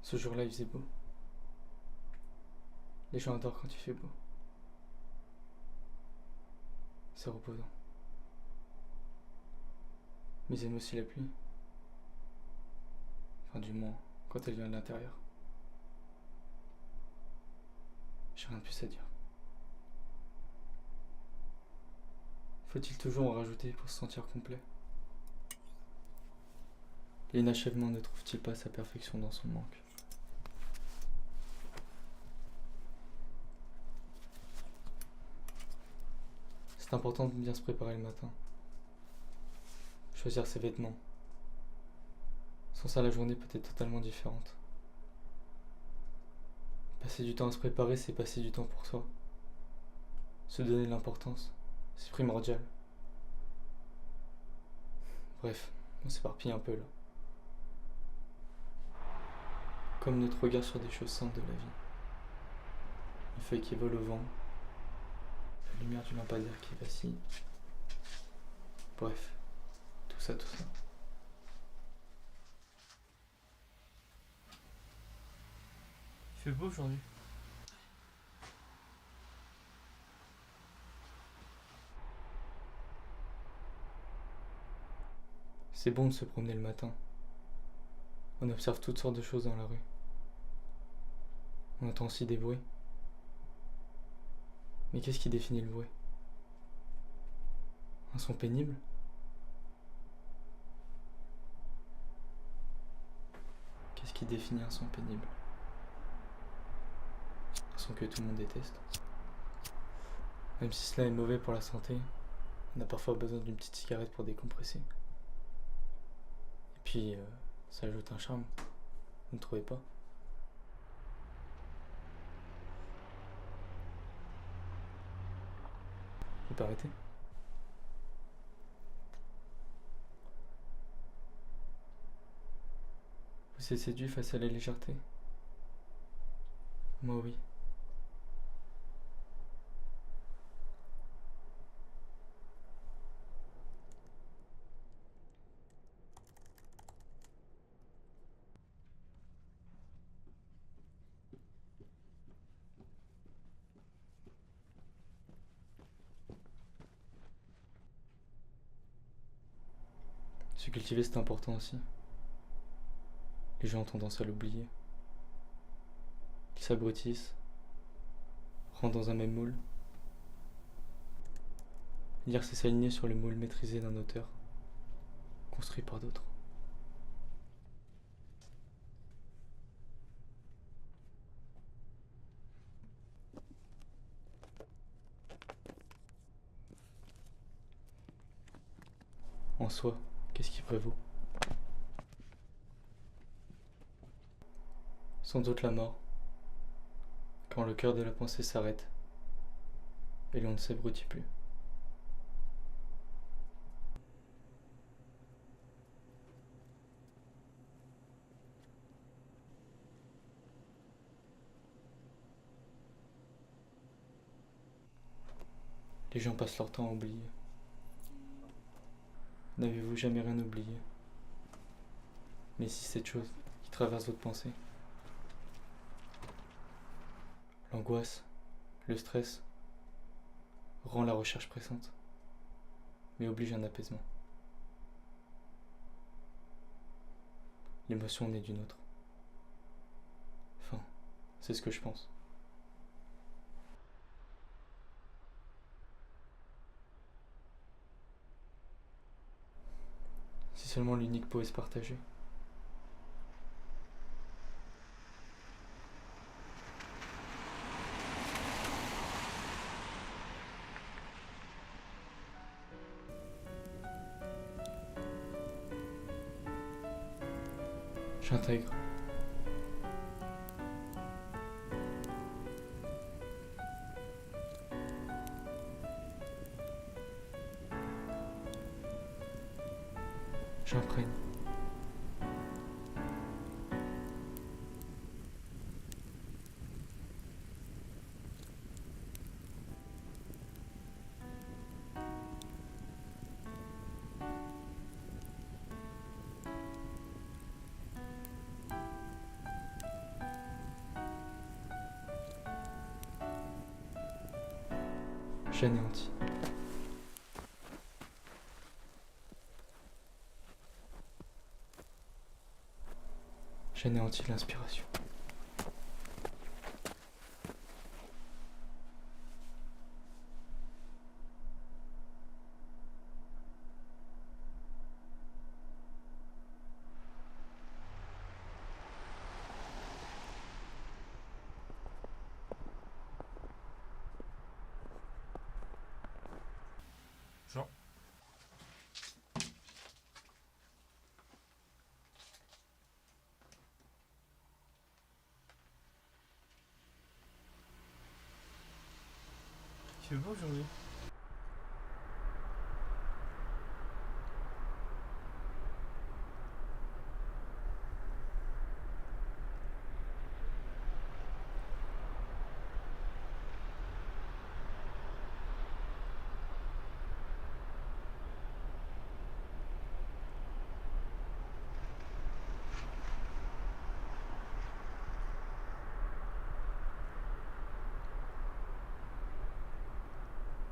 Ce jour-là, il faisait beau. Les gens adorent quand il fait beau. C'est reposant. Mais ils aiment aussi la pluie. Enfin, du moins, quand elle vient de l'intérieur. J'ai rien de plus à dire. Faut-il toujours en rajouter pour se sentir complet? L'inachèvement ne trouve-t-il pas sa perfection dans son manque? C'est important de bien se préparer le matin. Choisir ses vêtements. Sans ça, la journée peut être totalement différente. Passer du temps à se préparer, c'est passer du temps pour soi. Se donner de l'importance, c'est primordial. Bref, on s'éparpille un peu là. Comme notre regard sur des choses simples de la vie. Une feuille qui vole au vent, la lumière du lampadaire qui vacille. Bref, tout ça, tout ça. Il fait beau aujourd'hui. C'est bon de se promener le matin. On observe toutes sortes de choses dans la rue. On entend aussi des bruits. Mais qu'est-ce qui définit le bruit? Un son pénible? Qu'est-ce qui définit un son pénible? Un son que tout le monde déteste. Même si cela est mauvais pour la santé, on a parfois besoin d'une petite cigarette pour décompresser. Et puis, ça ajoute un charme. Vous ne trouvez pas? Vous pouvez arrêter? Vous êtes séduit face à la légèreté? Moi oui. Se cultiver c'est important aussi. Les gens ont tendance à l'oublier. Ils s'abrutissent, rentrent dans un même moule. Lire c'est s'aligner sur le moule maîtrisé d'un auteur, construit par d'autres. En soi, qu'est-ce qui prévaut? Sans doute la mort, quand le cœur de la pensée s'arrête et l'on ne s'abrutit plus. Les gens passent leur temps à oublier. N'avez-vous jamais rien oublié? Mais si cette chose qui traverse votre pensée, l'angoisse, le stress, rend la recherche pressante, mais oblige un apaisement. L'émotion naît d'une autre. Enfin, c'est ce que je pense. Si seulement l'unique pouvait se partager. J'intègre. J'imprègne. J'anéantis. J'anéantis l'inspiration. Jean. Il fait beau aujourd'hui.